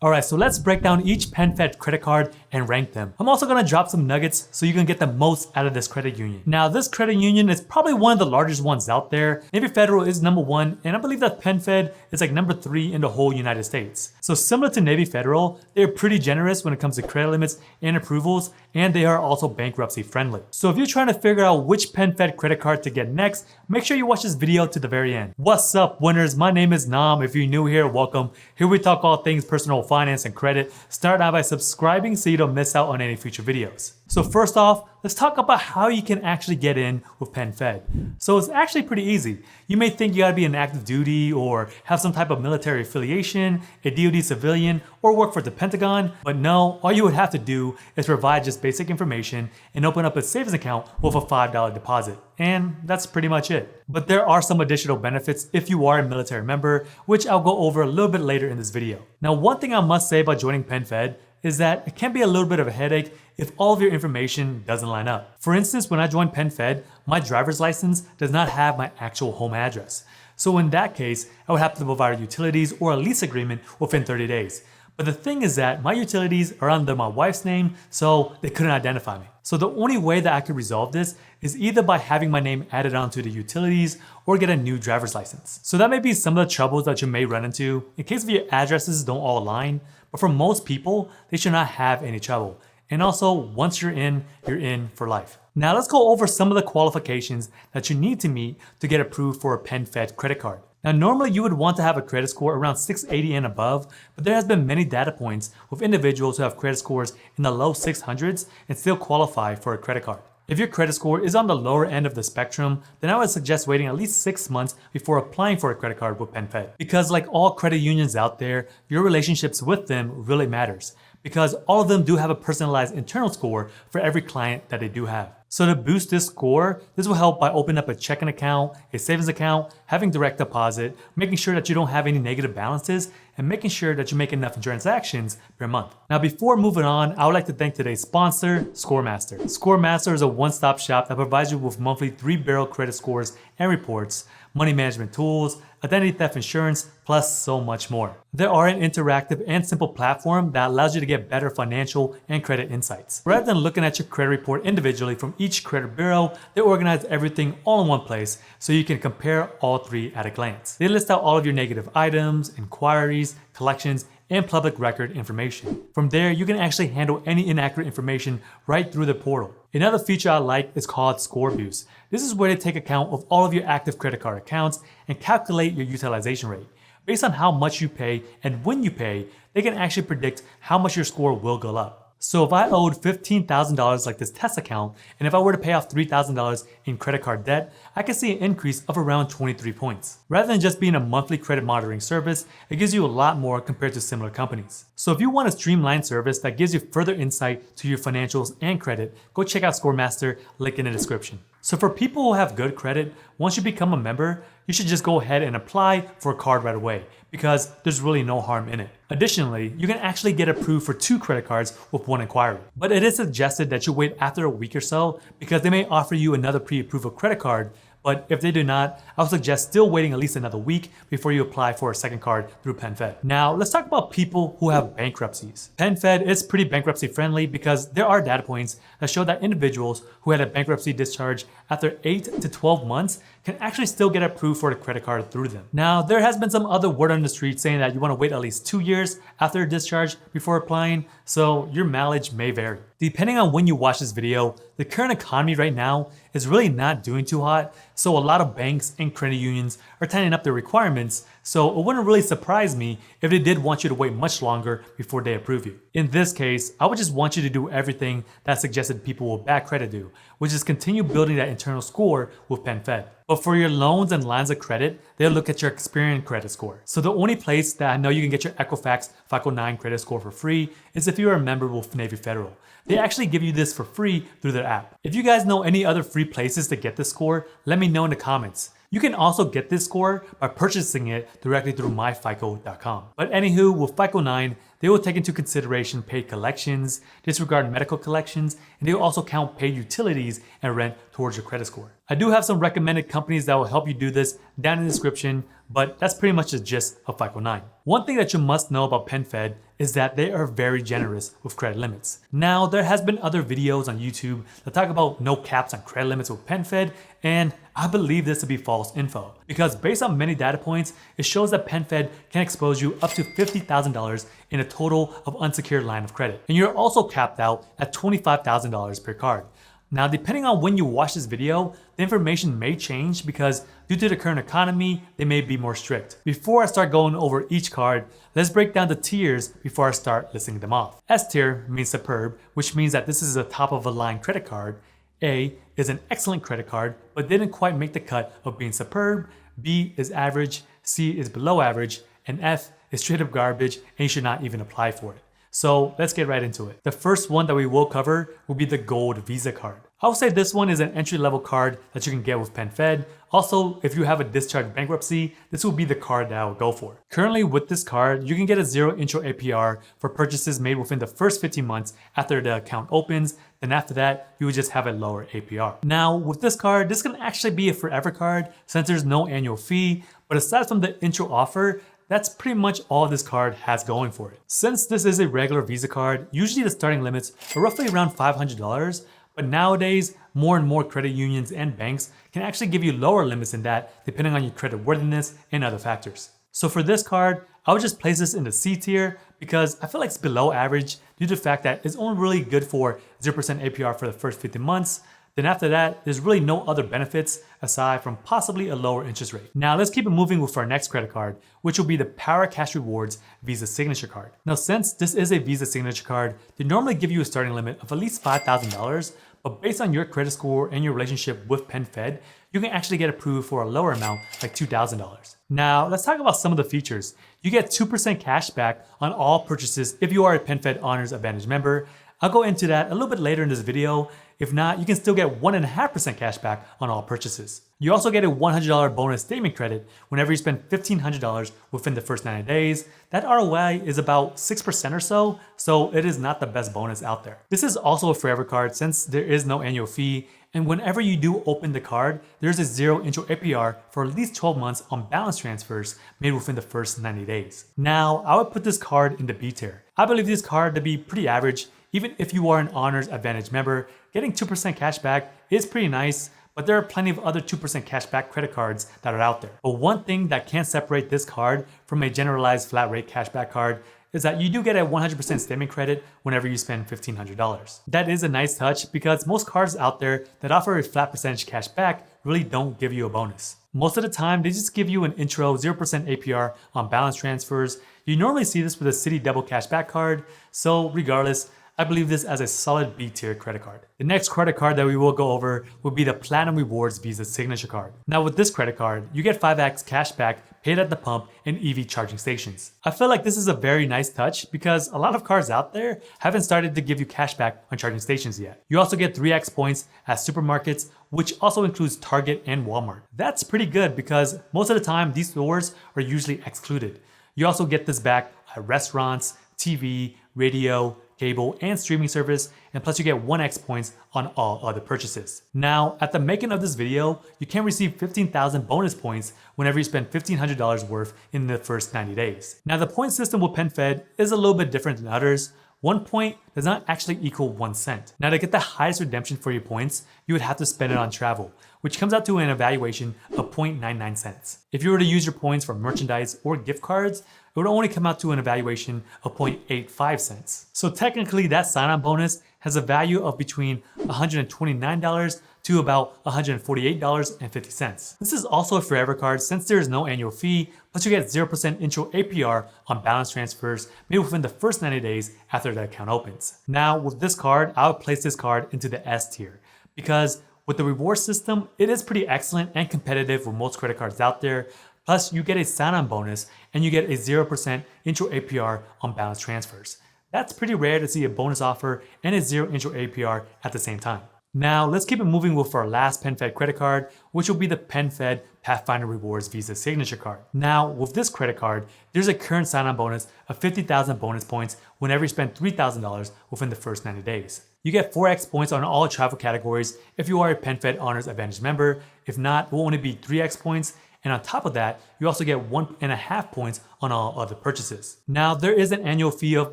Alright, so let's break down each PenFed credit card and rank them. I'm also going to drop some nuggets so you can get the most out of this credit union. Now, this credit union is probably one of the largest ones out there. Navy Federal is number 1, and I believe that PenFed is like number 3 in the whole United States. So similar to Navy Federal, they're pretty generous when it comes to credit limits and approvals, and they are also bankruptcy friendly. So if you're trying to figure out which PenFed credit card to get next, make sure you watch this video to the very end. What's up, winners? My name is Nam. If you're new here, welcome. Here we talk all things personal finance and credit. Start out by subscribing so you don't miss out on any future videos. So first off, let's talk about how you can actually get in with PenFed. So it's actually pretty easy. You may think you gotta be an active duty or have some type of military affiliation, a DoD civilian, or work for the Pentagon, but no, all you would have to do is provide just basic information and open up a savings account with a $5 deposit. And that's pretty much it. But there are some additional benefits if you are a military member, which I'll go over a little bit later in this video. Now, one thing I must say about joining PenFed is that it can be a little bit of a headache if all of your information doesn't line up. For instance, when I joined PenFed, my driver's license does not have my actual home address. So in that case, I would have to provide utilities or a lease agreement within 30 days. But the thing is that my utilities are under my wife's name, so they couldn't identify me. So the only way that I could resolve this is either by having my name added onto the utilities or get a new driver's license. So that may be some of the troubles that you may run into in case of your addresses don't all align, but for most people, they should not have any trouble. And also, once you're in for life. Now let's go over some of the qualifications that you need to meet to get approved for a PenFed credit card. Now normally you would want to have a credit score around 680 and above, but there has been many data points with individuals who have credit scores in the low 600s and still qualify for a credit card. If your credit score is on the lower end of the spectrum, then I would suggest waiting at least 6 months before applying for a credit card with PenFed. Because like all credit unions out there, your relationships with them really matters, because all of them do have a personalized internal score for every client that they do have. So to boost this score, this will help by opening up a checking account, a savings account, having direct deposit, making sure that you don't have any negative balances, and making sure that you make enough transactions per month. Now before moving on, I would like to thank today's sponsor, ScoreMaster. ScoreMaster is a one-stop shop that provides you with monthly 3-barrel credit scores and reports, money management tools, identity theft insurance, plus so much more. They are an interactive and simple platform that allows you to get better financial and credit insights. Rather than looking at your credit report individually from each credit bureau, they organize everything all in one place so you can compare all 3 at a glance. They list out all of your negative items, inquiries, collections, and public record information. From there, you can actually handle any inaccurate information right through the portal. Another feature I like is called Score Boost. This is where they take account of all of your active credit card accounts and calculate your utilization rate. Based on how much you pay and when you pay, they can actually predict how much your score will go up. So if I owed $15,000 like this test account, and if I were to pay off $3,000 in credit card debt, I can see an increase of around 23 points. Rather than just being a monthly credit monitoring service, it gives you a lot more compared to similar companies. So if you want a streamlined service that gives you further insight to your financials and credit, go check out ScoreMaster, link in the description. So for people who have good credit, once you become a member, you should just go ahead and apply for a card right away because there's really no harm in it. Additionally, you can actually get approved for 2 credit cards with 1 inquiry. But it is suggested that you wait after a week or so because they may offer you another pre-approval credit card. But if they do not, I would suggest still waiting at least another week before you apply for a second card through PenFed. Now, let's talk about people who have bankruptcies. PenFed is pretty bankruptcy friendly because there are data points that show that individuals who had a bankruptcy discharge after 8 to 12 months can actually still get approved for a credit card through them. Now, there has been some other word on the street saying that you want to wait at least 2 years after a discharge before applying, so your mileage may vary. Depending on when you watch this video, the current economy right now is really not doing too hot, so a lot of banks and credit unions are tightening up their requirements, so it wouldn't really surprise me if they did want you to wait much longer before they approve you. In this case, I would just want you to do everything that suggested people with bad credit do, which is continue building that internal score with PenFed. But for your loans and lines of credit, they'll look at your Experian credit score. So the only place that I know you can get your Equifax 509 credit score for free is if you're a member with Navy Federal. They actually give you this for free through their app. If you guys know any other free places to get this score, let me know in the comments. You can also get this score by purchasing it directly through myfico.com. But anywho, with FICO 9, they will take into consideration paid collections, disregard medical collections, and they will also count paid utilities and rent towards your credit score. I do have some recommended companies that will help you do this down in the description, but that's pretty much the gist of FICO 9. One thing that you must know about PenFed is that they are very generous with credit limits. Now, there has been other videos on YouTube that talk about no caps on credit limits with PenFed, and I believe this to be false info, because based on many data points, it shows that PenFed can expose you up to $50,000 in a total of unsecured line of credit. And you're also capped out at $25,000 per card. Now, depending on when you watch this video, the information may change because due to the current economy, they may be more strict. Before I start going over each card, let's break down the tiers before I start listing them off. S tier means superb, which means that this is a top of the line credit card. A is an excellent credit card, but didn't quite make the cut of being superb. B is average, C is below average, and F is straight up garbage and you should not even apply for it. So let's get right into it. The first one that we will cover will be the Gold Visa card. I would say this one is an entry-level card that you can get with PenFed. Also, if you have a discharge bankruptcy, this will be the card that I would go for. Currently with this card, you can get a 0 intro APR for purchases made within the first 15 months after the account opens. Then after that, you would just have a lower APR. Now with this card, this can actually be a forever card since there's no annual fee, but aside from the intro offer, that's pretty much all this card has going for it. Since this is a regular Visa card, usually the starting limits are roughly around $500, but nowadays, more and more credit unions and banks can actually give you lower limits than that depending on your credit worthiness and other factors. So for this card, I would just place this in the C tier because I feel like it's below average due to the fact that it's only really good for 0% APR for the first 15 months. Then after that, there's really no other benefits aside from possibly a lower interest rate. Now let's keep it moving with our next credit card, which will be the Power Cash Rewards Visa Signature Card. Now since this is a Visa Signature Card, they normally give you a starting limit of at least $5,000, but based on your credit score and your relationship with PenFed, you can actually get approved for a lower amount, like $2,000. Now let's talk about some of the features. You get 2% cash back on all purchases if you are a PenFed Honors Advantage member. I'll go into that a little bit later in this video. If not, you can still get 1.5% cash back on all purchases. You also get a $100 bonus statement credit whenever you spend $1,500 within the first 90 days. That ROI is about 6% or so it is not the best bonus out there. This is also a forever card since there is no annual fee, and whenever you do open the card, there's a 0 intro APR for at least 12 months on balance transfers made within the first 90 days. Now, I would put this card in the B tier. I believe this card to be pretty average. Even if you are an Honors Advantage member, getting 2% cash back is pretty nice, but there are plenty of other 2% cash back credit cards that are out there. But one thing that can separate this card from a generalized flat rate cashback card is that you do get a 100% statement credit whenever you spend $1,500. That is a nice touch because most cards out there that offer a flat percentage cash back really don't give you a bonus. Most of the time, they just give you an intro 0% APR on balance transfers. You normally see this with a Citi Double Cashback card, so regardless, I believe this as a solid B tier credit card. The next credit card that we will go over will be the Platinum Rewards Visa Signature Card. Now with this credit card, you get 5x cash back paid at the pump and EV charging stations. I feel like this is a very nice touch because a lot of cards out there haven't started to give you cash back on charging stations yet. You also get 3x points at supermarkets, which also includes Target and Walmart. That's pretty good because most of the time these stores are usually excluded. You also get this back at restaurants, TV, radio, cable, and streaming service, and plus you get 1x points on all other purchases. Now, at the making of this video, you can receive 15,000 bonus points whenever you spend $1,500 worth in the first 90 days. Now, the point system with PenFed is a little bit different than others. 1 point does not actually equal 1 cent. Now, to get the highest redemption for your points, you would have to spend it on travel, which comes out to an evaluation of 0.99 cents. If you were to use your points for merchandise or gift cards, it would only come out to an evaluation of 0.85 cents. So technically that sign-on bonus has a value of between $129 to about $148.50. This is also a forever card since there is no annual fee, plus you get 0% intro APR on balance transfers made within the first 90 days after the account opens. Now with this card, I would place this card into the S tier because with the reward system, it is pretty excellent and competitive with most credit cards out there. Plus, you get a sign-on bonus and you get a 0% intro APR on balance transfers. That's pretty rare to see a bonus offer and a 0 intro APR at the same time. Now, let's keep it moving with our last PenFed credit card, which will be the PenFed Pathfinder Rewards Visa Signature Card. Now, with this credit card, there's a current sign-on bonus of 50,000 bonus points whenever you spend $3,000 within the first 90 days. You get 4x points on all travel categories if you are a PenFed Honors Advantage member. If not, it will only be 3x points. And on top of that, you also get 1.5 points on all other purchases. Now, there is an annual fee of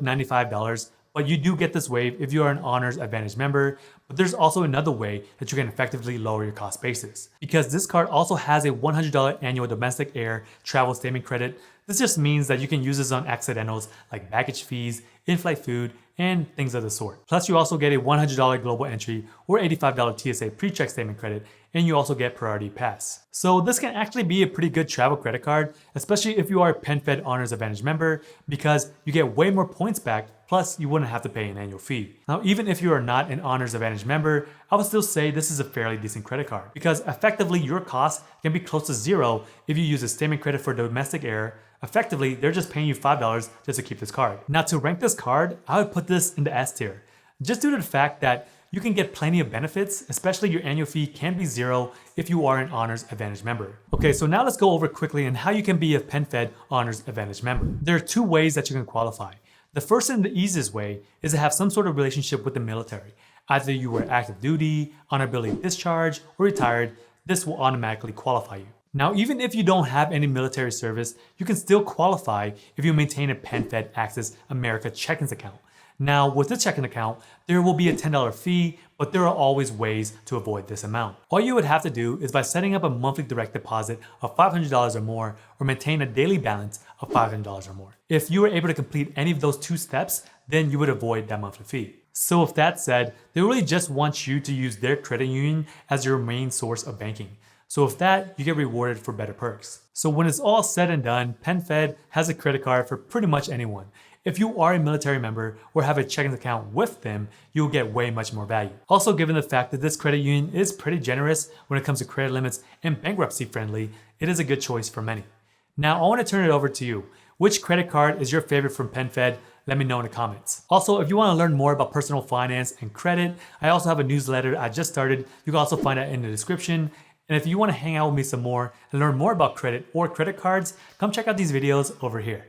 $95, but you do get this waive if you are an Honors Advantage member. But there's also another way that you can effectively lower your cost basis, because this card also has a $100 annual domestic air travel statement credit. This just means that you can use this on accidentals like baggage fees, in-flight food, and things of the sort. Plus, you also get a $100 global entry or $85 TSA pre-check statement credit, and you also get priority pass. So this can actually be a pretty good travel credit card, especially if you are a PenFed Honors Advantage member, because you get way more points back, plus you wouldn't have to pay an annual fee. Now, even if you are not an Honors Advantage member, I would still say this is a fairly decent credit card, because effectively your cost can be close to zero if you use a statement credit for domestic air. Effectively, they're just paying you $5 just to keep this card. Now, to rank this card, I would put this in the S tier, just due to the fact that you can get plenty of benefits, especially your annual fee can be zero if you are an Honors Advantage member. Okay, so now let's go over quickly on how you can be a PenFed Honors Advantage member. There are two ways that you can qualify. The first and the easiest way is to have some sort of relationship with the military. Either you were active duty, honorability discharge, or retired. This will automatically qualify you. Now, even if you don't have any military service, you can still qualify if you maintain a PenFed Access America checkings account. Now, with the checking account, there will be a $10 fee, but there are always ways to avoid this amount. All you would have to do is by setting up a monthly direct deposit of $500 or more, or maintain a daily balance of $500 or more. If you were able to complete any of those two steps, then you would avoid that monthly fee. So with that said, they really just want you to use their credit union as your main source of banking. So with that, you get rewarded for better perks. So when it's all said and done, PenFed has a credit card for pretty much anyone. If you are a military member or have a checking account with them, you'll get way much more value. Also, given the fact that this credit union is pretty generous when it comes to credit limits and bankruptcy friendly, it is a good choice for many. Now, I want to turn it over to you. Which credit card is your favorite from PenFed? Let me know in the comments. Also, if you want to learn more about personal finance and credit, I also have a newsletter I just started. You can also find that in the description. And if you want to hang out with me some more and learn more about credit or credit cards, come check out these videos over here.